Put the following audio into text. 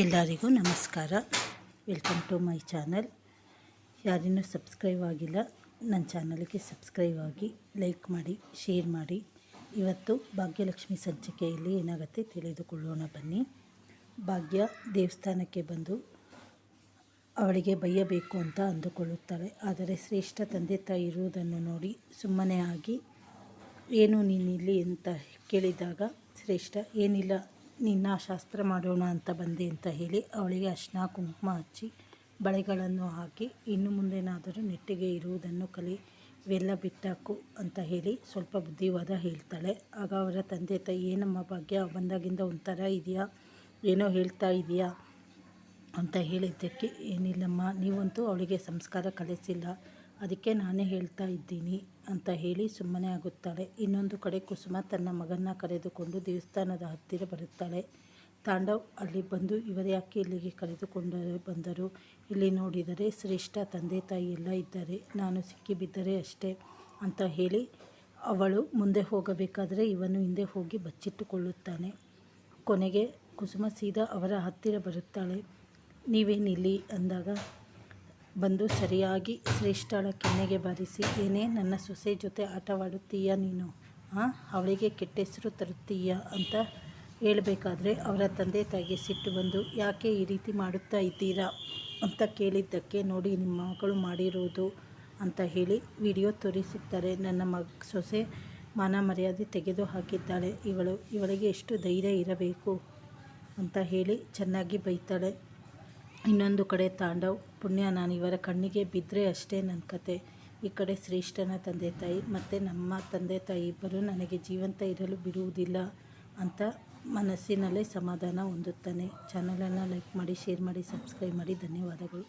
ಎಲ್ಲರಿಗೂ ನಮಸ್ಕಾರ. Welcome to my channel. ಯಾರಿನ್ನೂ ಸಬ್ಸ್ಕ್ರೈಬ್ ಆಗಿಲ್ಲ ನನ್ನ ಚಾನಲ್ಗೆ ಸಬ್ಸ್ಕ್ರೈಬ್ ಆಗಿ, ಲೈಕ್ ಮಾಡಿ, ಶೇರ್ ಮಾಡಿ. ಇವತ್ತು ಭಾಗ್ಯಲಕ್ಷ್ಮಿ ಸಂಚಿಕೆಯಲ್ಲಿ ಏನಾಗುತ್ತೆ ತಿಳಿದುಕೊಳ್ಳೋಣ ಬನ್ನಿ. ಭಾಗ್ಯ ದೇವಸ್ಥಾನಕ್ಕೆ ಬಂದು ಅವಳಿಗೆ ಬೈಯಬೇಕು ಅಂತ ಅಂದುಕೊಳ್ಳುತ್ತಾಳೆ. ಆದರೆ ಶ್ರೇಷ್ಠ ತಂದೆ ತಾಯಿ ಇರುವುದನ್ನು ನೋಡಿ ಸುಮ್ಮನೆ ಆಗಿ, ಏನು ನೀನಿಲ್ಲಿ ಅಂತ ಕೇಳಿದಾಗ ಶ್ರೇಷ್ಠ ಏನಿಲ್ಲ, ನಿನ್ನ ಶಾಸ್ತ್ರ ಮಾಡೋಣ ಅಂತ ಬಂದೆ ಅಂತ ಹೇಳಿ ಅವಳಿಗೆ ಅರಿಶಿನ ಕುಂಕುಮ ಹಚ್ಚಿ ಬಳೆಗಳನ್ನು ಹಾಕಿ, ಇನ್ನು ಮುಂದೇನಾದರೂ ನೆಟ್ಟಿಗೆ ಇರುವುದನ್ನು ಕಲಿ, ಇವೆಲ್ಲ ಬಿಟ್ಟಾಕು ಅಂತ ಹೇಳಿ ಸ್ವಲ್ಪ ಬುದ್ಧಿವಾದ ಹೇಳ್ತಾಳೆ. ಆಗ ಅವರ ತಂದೆ ತಾಯಿ, ಏನಮ್ಮ ಭಾಗ್ಯ ಬಂದಾಗಿಂದ ಒಂಥರ ಇದೆಯಾ, ಏನೋ ಹೇಳ್ತಾ ಇದೆಯಾ ಅಂತ ಹೇಳಿದ್ದಕ್ಕೆ, ಏನಿಲ್ಲಮ್ಮ, ನೀವಂತೂ ಅವಳಿಗೆ ಸಂಸ್ಕಾರ ಕಲಿಸಿಲ್ಲ, ಅದಕ್ಕೆ ನಾನೇ ಹೇಳ್ತಾ ಇದ್ದೀನಿ ಅಂತ ಹೇಳಿ ಸುಮ್ಮನೆ ಆಗುತ್ತಾಳೆ. ಇನ್ನೊಂದು ಕಡೆ ಕುಸುಮ ತನ್ನ ಮಗನ್ನ ಕರೆದುಕೊಂಡು ದೇವಸ್ಥಾನದ ಹತ್ತಿರ ಬರುತ್ತಾಳೆ. ತಾಂಡವ್ ಅಲ್ಲಿ ಬಂದು, ಇವರ್ಯಾಕೆ ಇಲ್ಲಿಗೆ ಕರೆದುಕೊಂಡು ಬಂದರು, ಇಲ್ಲಿ ನೋಡಿದರೆ ಶ್ರೇಷ್ಠ ತಂದೆ ತಾಯಿ ಎಲ್ಲ ಇದ್ದಾರೆ, ನಾನು ಸಿಕ್ಕಿಬಿದ್ದರೆ ಅಷ್ಟೇ ಅಂತ ಹೇಳಿ ಅವಳು ಮುಂದೆ ಹೋಗಬೇಕಾದರೆ ಇವನು ಹಿಂದೆ ಹೋಗಿ ಬಚ್ಚಿಟ್ಟುಕೊಳ್ಳುತ್ತಾನೆ. ಕೊನೆಗೆ ಕುಸುಮ ಸೀದಾ ಅವರ ಹತ್ತಿರ ಬರುತ್ತಾಳೆ. ನೀವೇನಿಲ್ಲಿ ಅಂದಾಗ ಬಂದು ಸರಿಯಾಗಿ ಶ್ರೇಷ್ಠಳ ಕೆನ್ನೆಗೆ ಬಾರಿಸಿ, ಏನೇ ನನ್ನ ಸೊಸೆ ಜೊತೆ ಆಟವಾಡುತ್ತೀಯಾ ನೀನು, ಅವಳಿಗೆ ಕೆಟ್ಟ ಹೆಸರು ತರುತ್ತೀಯಾ ಅಂತ ಹೇಳಬೇಕಾದ್ರೆ ಅವರ ತಂದೆ ತಾಯಿಗೆ ಸಿಟ್ಟು ಬಂದು, ಯಾಕೆ ಈ ರೀತಿ ಮಾಡುತ್ತಾ ಇದ್ದೀರಾ ಅಂತ ಕೇಳಿದ್ದಕ್ಕೆ, ನೋಡಿ ನಿಮ್ಮ ಮಗಳು ಮಾಡಿರೋದು ಅಂತ ಹೇಳಿ ವಿಡಿಯೋ ತೋರಿಸುತ್ತಾರೆ. ನನ್ನ ಸೊಸೆ ಮಾನ ಮರ್ಯಾದೆ ತೆಗೆದು ಹಾಕಿದ್ದಾಳೆ, ಇವಳಿಗೆ ಎಷ್ಟು ಧೈರ್ಯ ಇರಬೇಕು ಅಂತ ಹೇಳಿ ಚೆನ್ನಾಗಿ ಬೈತಾಳೆ. ಇನ್ನೊಂದು ಕಡೆ ತಾಂಡವ್, ಪುಣ್ಯ ನಾನು ಇವರ ಕಣ್ಣಿಗೆ ಬಿದ್ದರೆ ಅಷ್ಟೇ ನನ್ನ ಕತೆ. ಈ ಕಡೆ ಶ್ರೇಷ್ಠನ ತಂದೆ ತಾಯಿ ಮತ್ತು ನಮ್ಮ ತಂದೆ ತಾಯಿ ಇಬ್ಬರು ನನಗೆ ಜೀವಂತ ಇರಲು ಬಿಡುವುದಿಲ್ಲ ಅಂತ ಮನಸ್ಸಿನಲ್ಲೇ ಸಮಾಧಾನ ಹೊಂದುತ್ತಾನೆ. ಚಾನಲನ್ನು ಲೈಕ್ ಮಾಡಿ, ಶೇರ್ ಮಾಡಿ, ಸಬ್ಸ್ಕ್ರೈಬ್ ಮಾಡಿ. ಧನ್ಯವಾದಗಳು.